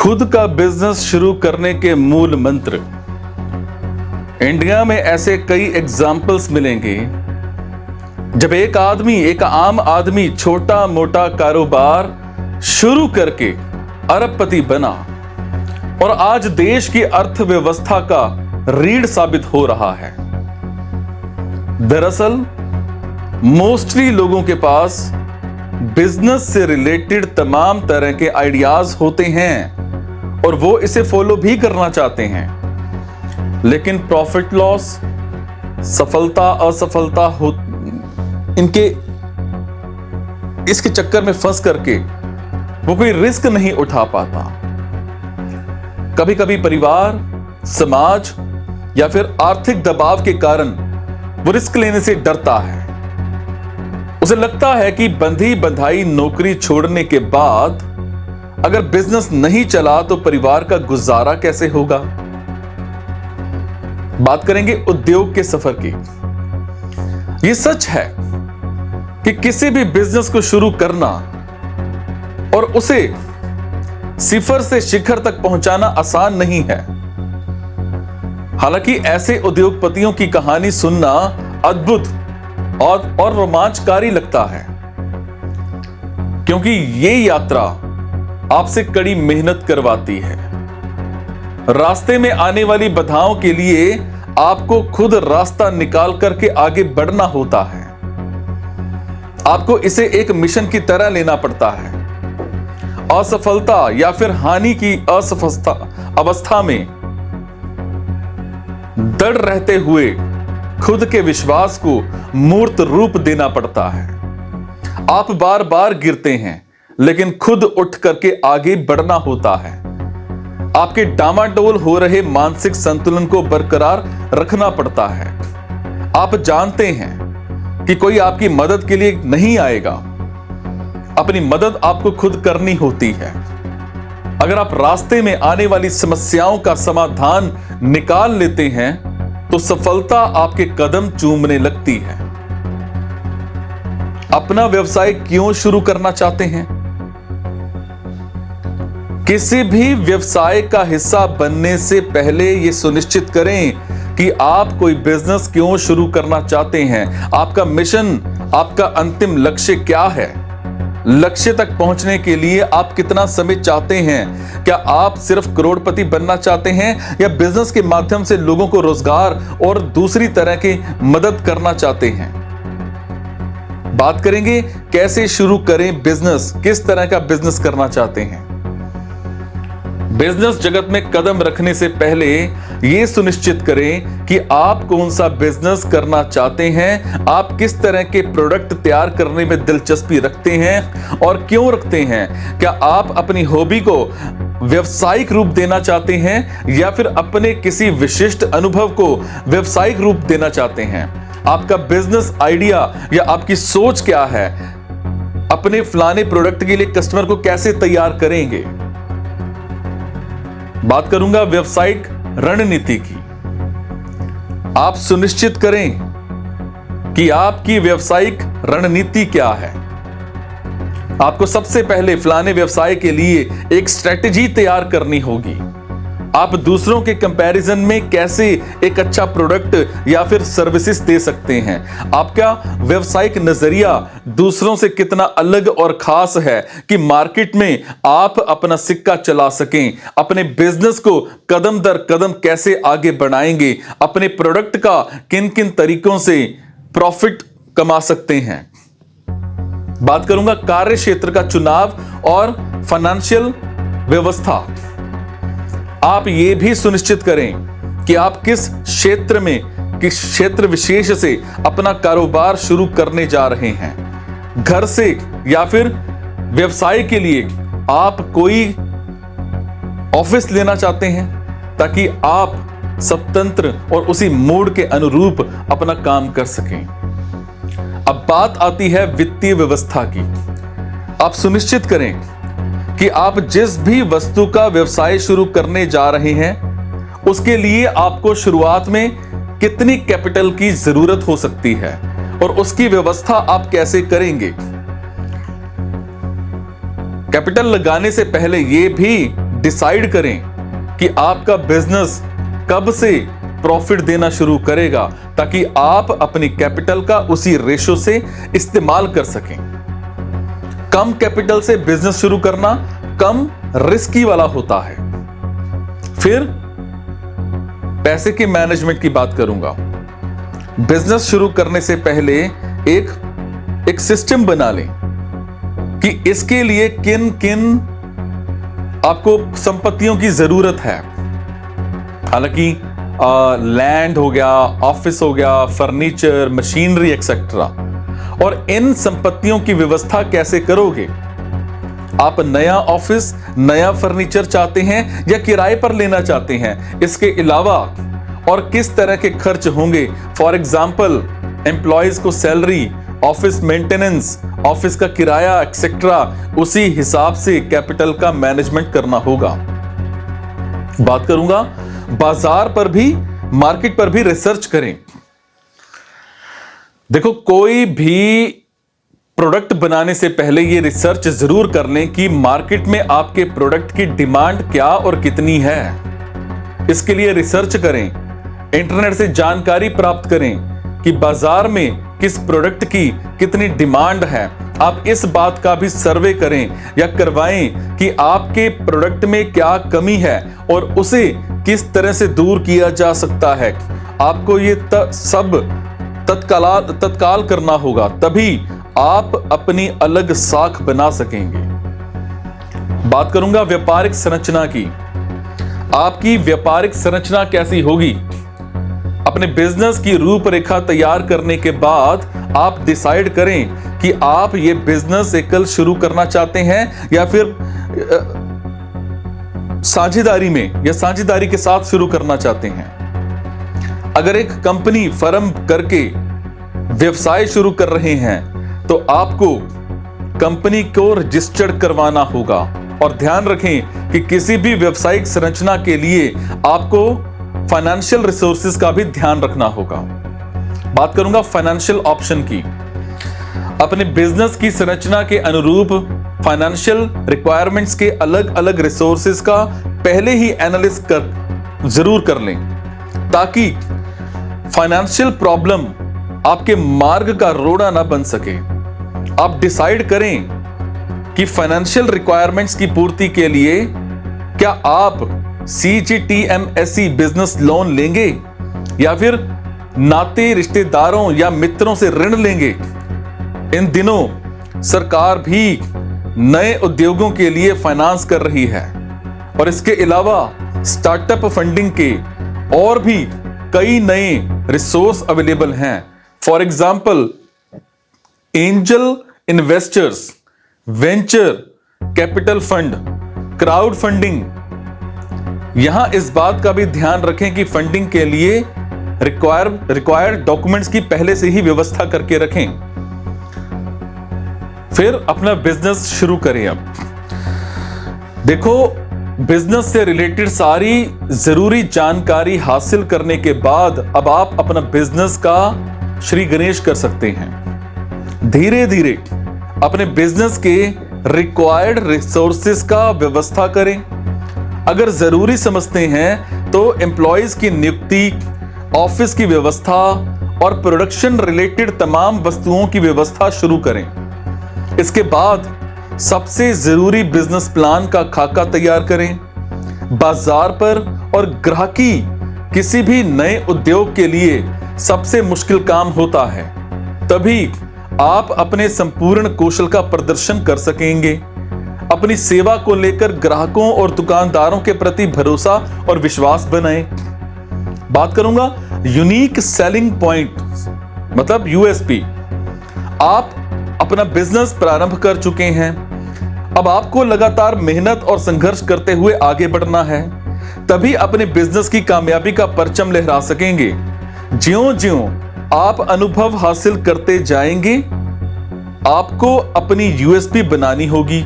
खुद का बिजनेस शुरू करने के मूल मंत्र। इंडिया में ऐसे कई एग्जाम्पल्स मिलेंगे जब एक आम आदमी छोटा मोटा कारोबार शुरू करके अरबपति बना और आज देश की अर्थव्यवस्था का रीढ़ साबित हो रहा है। दरअसल मोस्टली लोगों के पास बिजनेस से रिलेटेड तमाम तरह के आइडियाज होते हैं और वो इसे फॉलो भी करना चाहते हैं, लेकिन प्रॉफिट लॉस, सफलता असफलता हो इसके चक्कर में फंस करके वो कोई रिस्क नहीं उठा पाता। कभी कभी परिवार, समाज या फिर आर्थिक दबाव के कारण वो रिस्क लेने से डरता है। उसे लगता है कि बंधी बंधाई नौकरी छोड़ने के बाद अगर बिजनेस नहीं चला तो परिवार का गुजारा कैसे होगा। बात करेंगे उद्योग के सफर की। यह सच है कि किसी भी बिजनेस को शुरू करना और उसे सिफर से शिखर तक पहुंचाना आसान नहीं है। हालांकि ऐसे उद्योगपतियों की कहानी सुनना अद्भुत और रोमांचकारी लगता है, क्योंकि ये यात्रा आपसे कड़ी मेहनत करवाती है। रास्ते में आने वाली बाधाओं के लिए आपको खुद रास्ता निकाल करके आगे बढ़ना होता है। आपको इसे एक मिशन की तरह लेना पड़ता है। असफलता या फिर हानि की अवस्था में दृढ़ रहते हुए खुद के विश्वास को मूर्त रूप देना पड़ता है। आप बार बार गिरते हैं, लेकिन खुद उठ करके आगे बढ़ना होता है। आपके डामाडोल हो रहे मानसिक संतुलन को बरकरार रखना पड़ता है। आप जानते हैं कि कोई आपकी मदद के लिए नहीं आएगा, अपनी मदद आपको खुद करनी होती है। अगर आप रास्ते में आने वाली समस्याओं का समाधान निकाल लेते हैं तो सफलता आपके कदम चूमने लगती है। अपना व्यवसाय क्यों शुरू करना चाहते हैं? किसी भी व्यवसाय का हिस्सा बनने से पहले यह सुनिश्चित करें कि आप कोई बिजनेस क्यों शुरू करना चाहते हैं। आपका मिशन, आपका अंतिम लक्ष्य क्या है? लक्ष्य तक पहुंचने के लिए आप कितना समय चाहते हैं? क्या आप सिर्फ करोड़पति बनना चाहते हैं या बिजनेस के माध्यम से लोगों को रोजगार और दूसरी तरह की मदद करना चाहते हैं? बात करेंगे कैसे शुरू करें बिजनेस, किस तरह का बिजनेस करना चाहते हैं। बिजनेस जगत में कदम रखने से पहले यह सुनिश्चित करें कि आप कौन सा बिजनेस करना चाहते हैं, आप किस तरह के प्रोडक्ट तैयार करने में दिलचस्पी रखते हैं और क्यों रखते हैं। क्या आप अपनी हॉबी को व्यावसायिक रूप देना चाहते हैं या फिर अपने किसी विशिष्ट अनुभव को व्यावसायिक रूप देना चाहते हैं। आपका बिजनेस आइडिया या आपकी सोच क्या है? अपने फलाने प्रोडक्ट के लिए कस्टमर को कैसे तैयार करेंगे। बात करूंगा व्यावसायिक रणनीति की। आप सुनिश्चित करें कि आपकी व्यावसायिक रणनीति क्या है। आपको सबसे पहले फलाने व्यवसाय के लिए एक स्ट्रेटेजी तैयार करनी होगी। आप दूसरों के कंपैरिजन में कैसे एक अच्छा प्रोडक्ट या फिर सर्विसेज दे सकते हैं। आपका व्यावसायिक नजरिया दूसरों से कितना अलग और खास है कि मार्केट में आप अपना सिक्का चला सकें। अपने बिजनेस को कदम दर कदम कैसे आगे बढ़ाएंगे, अपने प्रोडक्ट का किन किन तरीकों से प्रॉफिट कमा सकते हैं। बात करूंगा कार्य क्षेत्र का चुनाव और फाइनेंशियल व्यवस्था। आप यह भी सुनिश्चित करें कि आप किस क्षेत्र विशेष से अपना कारोबार शुरू करने जा रहे हैं। घर से या फिर व्यवसाय के लिए आप कोई ऑफिस लेना चाहते हैं ताकि आप स्वतंत्र और उसी मूड के अनुरूप अपना काम कर सकें। अब बात आती है वित्तीय व्यवस्था की। आप सुनिश्चित करें कि आप जिस भी वस्तु का व्यवसाय शुरू करने जा रहे हैं उसके लिए आपको शुरुआत में कितनी कैपिटल की जरूरत हो सकती है और उसकी व्यवस्था आप कैसे करेंगे। कैपिटल लगाने से पहले यह भी डिसाइड करें कि आपका बिजनेस कब से प्रॉफिट देना शुरू करेगा, ताकि आप अपनी कैपिटल का उसी रेशो से इस्तेमाल कर सकें। कम कैपिटल से बिजनेस शुरू करना कम रिस्की वाला होता है। फिर पैसे के मैनेजमेंट की बात करूंगा। बिजनेस शुरू करने से पहले एक सिस्टम बना लें कि इसके लिए किन किन आपको संपत्तियों की जरूरत है। हालांकि लैंड हो गया, ऑफिस हो गया, फर्नीचर, मशीनरी एक्सेट्रा, और इन संपत्तियों की व्यवस्था कैसे करोगे। आप नया ऑफिस, नया फर्नीचर चाहते हैं या किराए पर लेना चाहते हैं, इसके अलावा और किस तरह के खर्च होंगे। फॉर एग्जाम्पल, एम्प्लॉयज को सैलरी, ऑफिस मेंटेनेंस, ऑफिस का किराया एक्सेट्रा, उसी हिसाब से कैपिटल का मैनेजमेंट करना होगा। बात करूंगा बाजार पर भी, मार्केट पर भी रिसर्च करें। देखो, कोई भी प्रोडक्ट बनाने से पहले ये रिसर्च जरूर कर लें कि मार्केट में आपके प्रोडक्ट की डिमांड क्या और कितनी है। इसके लिए रिसर्च करें, इंटरनेट से जानकारी प्राप्त करें कि बाजार में किस प्रोडक्ट की कितनी डिमांड है। आप इस बात का भी सर्वे करें या करवाएं कि आपके प्रोडक्ट में क्या कमी है और उसे किस तरह से दूर किया जा सकता है। आपको ये सब तत्काल करना होगा, तभी आप अपनी अलग साख बना सकेंगे। बात करूंगा व्यापारिक संरचना की। आपकी व्यापारिक संरचना कैसी होगी। अपने बिजनेस की रूपरेखा तैयार करने के बाद आप डिसाइड करें कि आप ये बिजनेस एकल शुरू करना चाहते हैं या फिर साझेदारी में या साझेदारी के साथ शुरू करना चाहते हैं। अगर एक कंपनी फर्म करके व्यवसाय शुरू कर रहे हैं तो आपको कंपनी को रजिस्टर्ड करवाना होगा। और ध्यान रखें कि किसी भी व्यावसायिक संरचना के लिए आपको फाइनेंशियल रिसोर्सेज का भी ध्यान रखना होगा। बात करूंगा फाइनेंशियल ऑप्शन की। अपने बिजनेस की संरचना के अनुरूप फाइनेंशियल रिक्वायरमेंट्स के अलग अलग रिसोर्सेज का पहले ही एनालिसिस जरूर कर लें, ताकि फाइनेंशियल प्रॉब्लम आपके मार्ग का रोड़ा ना बन सके। आप डिसाइड करें कि फाइनेंशियल रिक्वायरमेंट्स की पूर्ति के लिए क्या आप CGTMSE बिजनेस लोन लेंगे या फिर नाते रिश्तेदारों या मित्रों से ऋण लेंगे। इन दिनों सरकार भी नए उद्योगों के लिए फाइनेंस कर रही है और इसके अलावा स्टार्टअप फंडिंग के और भी कई नए रिसोर्स अवेलेबल हैं। For example, angel investors, venture capital fund, crowd funding. यहां इस बात का भी ध्यान रखें कि फंडिंग के लिए रिक्वायर्ड डॉक्यूमेंट्स की पहले से ही व्यवस्था करके रखें। फिर अपना बिजनेस शुरू करें। अब देखो, बिजनेस से रिलेटेड सारी जरूरी जानकारी हासिल करने के बाद अब आप अपना बिजनेस का श्री गणेश कर सकते हैं। धीरे धीरे अपने बिजनेस के रिक्वायर्ड रिसोर्सेज का व्यवस्था करें। अगर जरूरी समझते हैं तो एम्प्लॉयज की नियुक्ति, ऑफिस की व्यवस्था और प्रोडक्शन रिलेटेड तमाम वस्तुओं की व्यवस्था शुरू करें। इसके बाद सबसे जरूरी बिजनेस प्लान का खाका तैयार करें। बाजार पर और ग्राहकी किसी भी नए उद्योग के लिए सबसे मुश्किल काम होता है, तभी आप अपने संपूर्ण कौशल का प्रदर्शन कर सकेंगे। अपनी सेवा को लेकर ग्राहकों और दुकानदारों के प्रति भरोसा और विश्वास बनाएं। बात करूंगा यूनिक सेलिंग पॉइंट, मतलब USP। आप अपना बिजनेस प्रारंभ कर चुके हैं, अब आपको लगातार मेहनत और संघर्ष करते हुए आगे बढ़ना है, तभी अपने बिजनेस की कामयाबी का परचम लहरा सकेंगे। ज्यों-ज्यों आप अनुभव हासिल करते जाएंगे, आपको अपनी USP बनानी होगी।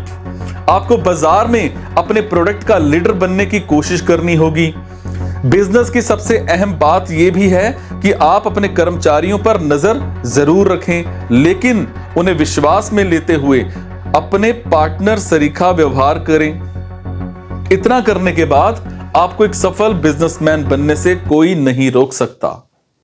आपको बाजार में अपने प्रोडक्ट का लीडर बनने की कोशिश करनी होगी। बिजनेस की सबसे अहम बात यह भी है कि आप अपने कर्मचारियों पर नजर जरूर रखें, लेकिन उन्हें विश्वास में लेते हुए अपने पार्टनर सरीखा व्यवहार करें। इतना करने के बाद आपको एक सफल बिजनेसमैन बनने से कोई नहीं रोक सकता।